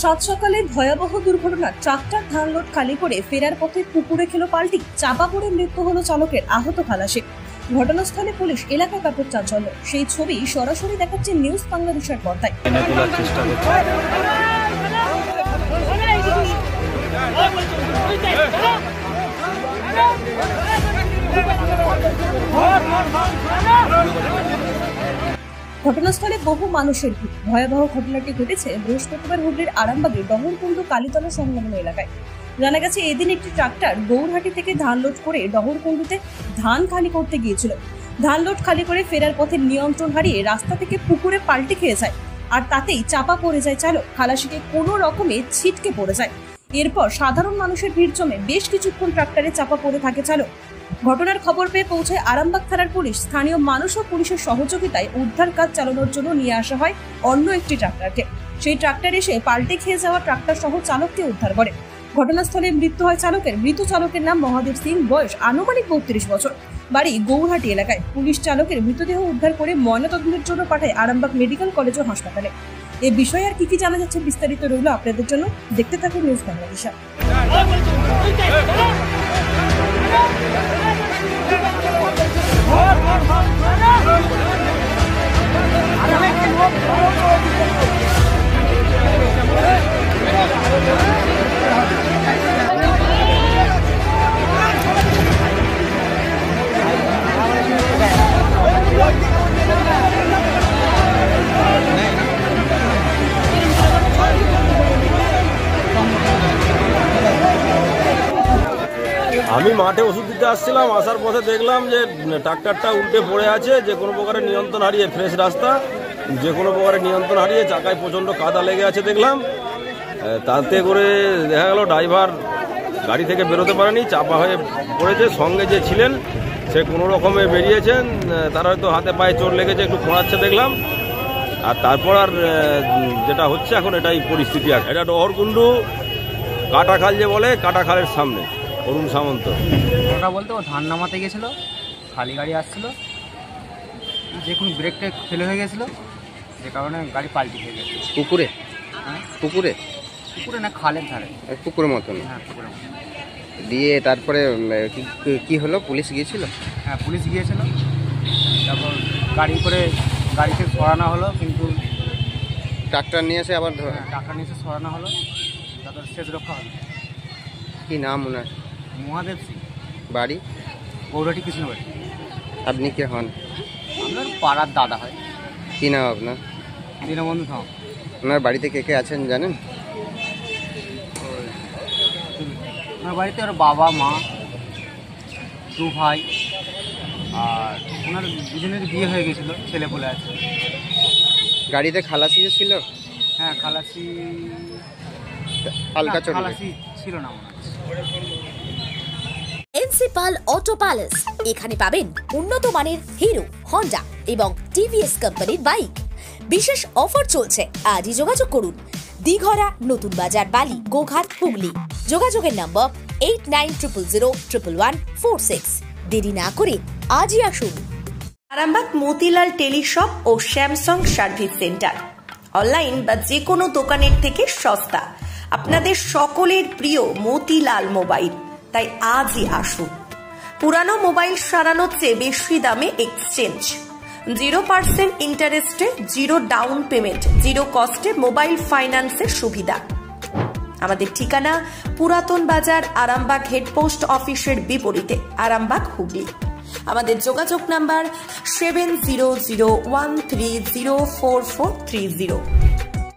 সাত সকালে ভয়াবহ দুর্ঘটনা। ট্রাক্টর ধান লোড খালি করে ফেরার পথে পুকুরে খেলো পাল্টি, চাপা পড়ে মৃত্যু হলো চালকের, আহত খালাসি। ঘটনাস্থলে পুলিশ, এলাকা কাপড় চাঞ্চল্য। সেই ছবি সরাসরি দেখাচ্ছে নিউজ বাংলাদেশের পর্দায়। ঘটনাস্থলে বহু মানুষের ভিড়। ভয়াবহ ঘটনাটি ঘটেছে বৃহস্পতিবার হুগলির আরামবাগের ডহরকুন্ডু কালীতলা সংলগ্ন এলাকায়। জানা গেছে, এদিন একটি ট্রাক্টর গৌরহাটি থেকে ধান লোড করে ডহরকুন্ডুতে ধান খালি করতে গিয়েছিল। ধান লোড খালি করে ফেরার পথে নিয়ন্ত্রণ হারিয়ে রাস্তা থেকে পুকুরে পাল্টি খেয়ে যায়, আর তাতেই চাপা পড়ে যায় চালক। খালাসিকে কোনো রকমে ছিটকে পড়ে যায়। এরপর সাধারণ মানুষের ভিড় জমে বেশ কিছুক্ষণ ট্রাক্টরে চাপা পড়ে থাকে চালক। ঘটনার খবর পেয়ে পৌঁছায় আরামবাগ থানার পুলিশ। স্থানীয় মানুষ ও পুলিশের সহযোগিতায় উদ্ধার কাজ চালানোর জন্য নিয়ে আসা হয় অন্য একটি ট্রাক্টরকে। সেই ট্রাক্টর এসে পাল্টে খেয়ে যাওয়া ট্রাক্টর সহ চালককে উদ্ধার করে। ঘটনাস্থলে মৃত্যু হয় চালকের। মৃত চালকের নাম মহাদেব সিং, বয়স আনুমানিক 32 বছর, বাড়ি গৌরহাটি এলাকায়। পুলিশ চালকের মৃতদেহ উদ্ধার করে ময়নাতদন্তের জন্য পাঠায় আরামবাগ মেডিকেল কলেজ ও হাসপাতালে। এ বিষয়ে আর কি জানা যাচ্ছে বিস্তারিত রইল আপনাদের জন্য। দেখতে থাকুন নিউজ বাংলাদেশ। আমি মাঠে ওষুধ দিতে আসছিলাম, আসার পথে দেখলাম যে ট্রাক্টরটা উল্টে পড়ে আছে, যে কোনো প্রকারের নিয়ন্ত্রণ হারিয়ে, ফ্রেশ রাস্তা, যে কোনো প্রকারের নিয়ন্ত্রণ হারিয়ে চাকায় প্রচণ্ড কাদা লেগে আছে দেখলাম। তাতে করে দেখা গেল ড্রাইভার গাড়ি থেকে বেরোতে পারেনি, চাপা হয়ে পড়েছে। সঙ্গে যে ছিলেন সে কোনো রকমে বেরিয়েছেন, তার হয়তো হাতে পায়ে চোট লেগেছে, একটু খোঁড়াচ্ছে দেখলাম। আর তারপর আর যেটা হচ্ছে এখন এটাই পরিস্থিতি আছে। এটা ডহরকুন্ডু কাটাখাল যে বলে, কাটাখালের সামনে অরুণ সামন্ত। ওটা বলতে ও ধান নামাতে গেছিল, খালি গাড়ি আসছিল, যে কোনো ব্রেকটা ফেলে হয়ে গেছিলো, যে কারণে গাড়ি পাল্টি খেয়ে গেছে। পুকুরে? হ্যাঁ, পুকুরে? পুকুরে না, খালের ধারে। পুকুরের মতন? হ্যাঁ, পুকুরের মতন। দিয়ে তারপরে কি হলো? পুলিশ গিয়েছিল? হ্যাঁ, পুলিশ গিয়েছিল। তারপর গাড়িতে সরানো হলো, কিন্তু ট্রাক্টর নিয়ে এসে আবার টাকা নিয়ে এসে সরানো হলো, তারপর শেষ রক্ষা হলো। কি নাম ওনার? মহাদেব সিং, বাড়ি গৌরহাটি কৃষ্ণবাড়ি। আপনি কে হন? আপনার পাড়ার দাদা হয়। কি নাম আপনার? দীনবন্ধু থাম। ওনার বাড়িতে কে কে আছেন জানেন? ওনার বাড়িতে ওর বাবা, মা, 2 ভাই, আর ওনার দুজনের বিয়ে হয়ে গেছিলো, ছেলে বলে আছে। গাড়িতে খালাসি ছিল? হ্যাঁ, খালাসি হালকা চোট? খালাসি ছিল না মনে হচ্ছে। এনসিপাল অটো প্যালেস, এখানে পাবেন উন্নত মানের হিরো, হন্ডা এবং টিভিএস কোম্পানির বাইক। বিশেষ অফার চলছে, আজই যোগাযোগ করুন। দিঘরা, নতুন বাজার, বালি, গোঘাট, হুগলি। যোগাযোগের নম্বর 8900011146। দেরি না করে আজই আসুন। আরামবাগ মতিলাল টেলিশপ ও স্যামসাং সার্ভিস সেন্টার, অনলাইন বা যে কোনো দোকানের থেকে সস্তা। আপনাদের সকলের প্রিয় মতিলাল মোবাইল, তাই আজই আসুন। পুরানো মোবাইল সারানোর চেয়ে বেশি দামে এক্সচেঞ্জ, 0% ইন্টারেস্টে, 0 ডাউন পেমেন্ট, 0 কস্টে মোবাইল ফাইন্যান্সের সুবিধা। আমাদের ঠিকানা পুরাতন বাজার, আরামবাগ হেডপোস্ট অফিসের বিপরীতে, আরামবাগ, হুগলি। আমাদের যোগাযোগ নাম্বার 7001304430।